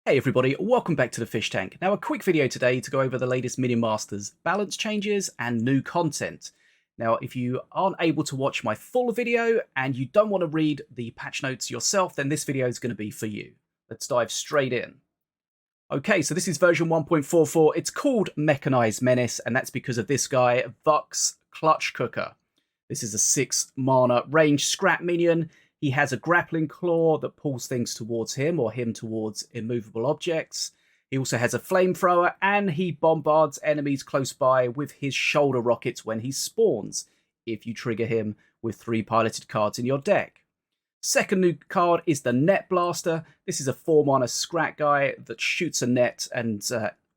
Hey everybody, welcome back to the Fish Tank. Now a quick video today to go over the latest Minion Masters balance changes and new content. Now if you aren't able to watch my full video and you don't want to read the patch notes yourself, then this video is going to be for you. Let's dive straight in. Okay, so this is version 1.44. It's called Mechanized Menace, and that's because of this guy, Vux Clutch Cooker. This is a 6 mana range scrap minion. He has a grappling claw that pulls things towards him or him towards immovable objects. He also has a flamethrower, and he bombards enemies close by with his shoulder rockets when he spawns, if you trigger him with 3 piloted cards in your deck. Second new card is the Net Blaster. This is a 4 mana scrap guy that shoots a net and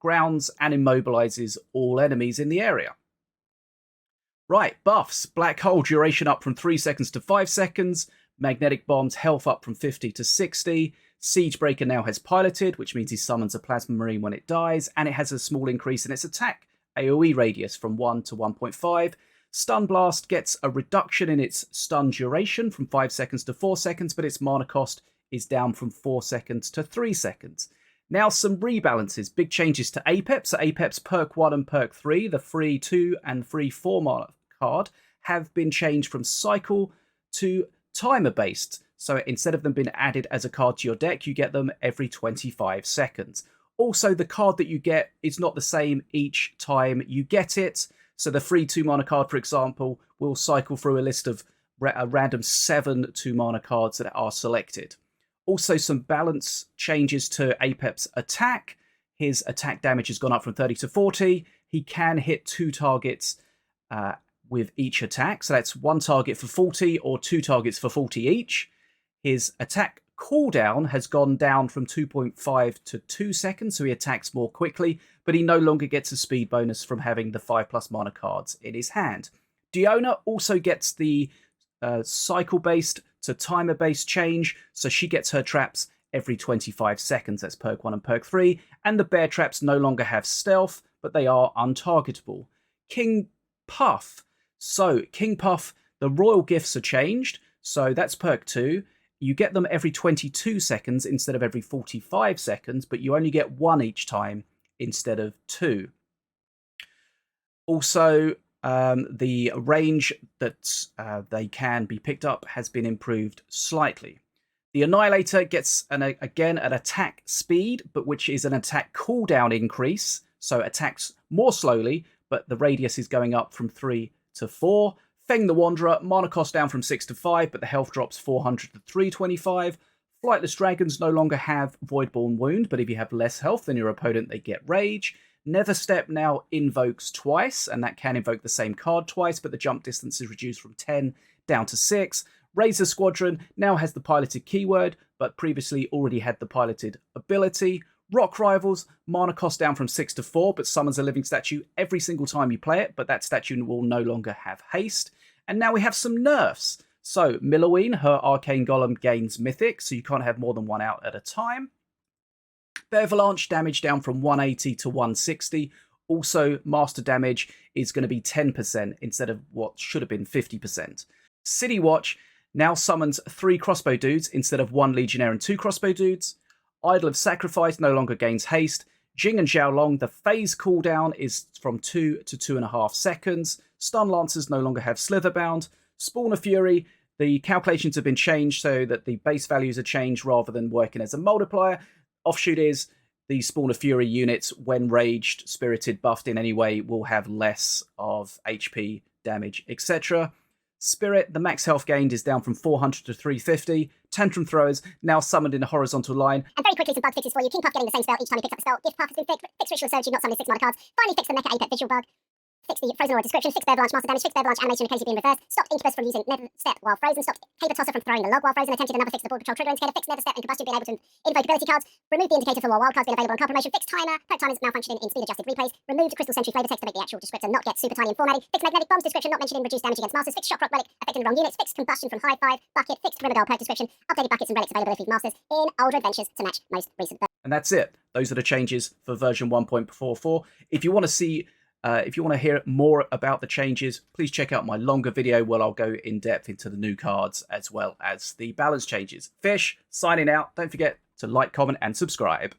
grounds and immobilizes all enemies in the area. Right, buffs. Black Hole duration up from 3 seconds to 5 seconds. Magnetic Bomb's health up from 50 to 60. Siegebreaker now has piloted, which means he summons a Plasma Marine when it dies, and it has a small increase in its attack AoE radius from 1 to 1.5. Stun Blast gets a reduction in its stun duration from 5 seconds to 4 seconds, but its mana cost is down from 4 seconds to 3 seconds. Now some rebalances, big changes to Apeps. So Apeps perk 1 and perk 3, the free 2 and free 4 mana card, have been changed from cycle to timer based. So instead of them being added as a card to your deck, you get them every 25 seconds. Also, the card that you get is not the same each time you get it. So the free 2 mana card, for example, will cycle through a list of a random 7 2 mana cards that are selected. Also, some balance changes to Apeps' attack. His attack damage has gone up from 30 to 40. He can hit 2 targets with each attack. So that's 1 target for 40 or 2 targets for 40 each. His attack cooldown has gone down from 2.5 to 2 seconds, so he attacks more quickly, but he no longer gets a speed bonus from having the 5+ mana cards in his hand. Diona also gets the cycle-based to timer-based change, so she gets her traps every 25 seconds. That's perk 1 and perk 3. And the bear traps no longer have stealth, but they are untargetable. King Puff. So, King Puff, the royal gifts are changed, so that's perk 2. You get them every 22 seconds instead of every 45 seconds, but you only get 1 each time instead of 2. Also, the range that they can be picked up has been improved slightly. The Annihilator gets, again, an attack speed, but which is an attack cooldown increase, so attacks more slowly, but the radius is going up from 3 to 4. Feng the Wanderer, mana cost down from 6 to 5, but the health drops 400 to 325. Flightless Dragons no longer have Voidborn Wound, but if you have less health than your opponent, they get Rage. Netherstep now invokes twice, and that can invoke the same card twice, but the jump distance is reduced from 10 down to 6. Razor Squadron now has the piloted keyword, but previously already had the piloted ability. Rock Rivals, mana cost down from 6 to 4, but summons a living statue every single time you play it, but that statue will no longer have haste. And now we have some nerfs. So, Milloween, her Arcane Golem gains Mythic, so you can't have more than 1 out at a time. Beavalanche, damage down from 180 to 160. Also, master damage is going to be 10% instead of what should have been 50%. City Watch now summons 3 crossbow dudes instead of 1 legionnaire and 2 crossbow dudes. Idol of Sacrifice no longer gains haste. Jing and Xiaolong, the phase cooldown is from 2 to 2.5 seconds. Stun Lancers no longer have Slitherbound. Spawn of Fury, the calculations have been changed so that the base values are changed rather than working as a multiplier. Offshoot is the Spawn of Fury units, when raged, spirited, buffed in any way, will have less of HP, damage, etc. Spirit, the max health gained is down from 400 to 350. Tantrum Throwers, now summoned in a horizontal line. And very quickly, some bug fixes for you. King Puff getting the same spell each time he picks up a spell. Gift Puff has been fixed. Fix Ritual Surge, not summoning 6 mana cards. Finally fix the Mecha Apex visual bug. Fix the Frozen Aura description. Fix Beavalanche master damage. Fix Beavalanche animation in case you're being reversed. Stopped Incubus from using Netherstep while frozen. Stopped Caber Tosser from throwing the log while frozen. Attempted another fix the Board Patrol trigger indicator. Fix Netherstep and Combustion being able to invoke ability cards. Removed the indicator for while wild cards being available on card promotion. Fix Timer. Perk Timers now functioning in speed adjusted replays. Removed Crystal Sentry flavor text to make the actual descriptor not get super tiny in formatting. Fix Magnetic Bombs description not mentioning reduced damage against masters. Fix Shock Rock Relic affecting the wrong units. Fix Combustion from High 5 bucket. Fixed Grimmadal perk description. Updated buckets and relics availability for masters in older adventures to match most recent versions. And that's it. Those are the changes for version 1.44. If you want to see if you want to hear more about the changes, please check out my longer video where I'll go in depth into the new cards as well as the balance changes. Fish, signing out. Don't forget to like, comment, and subscribe.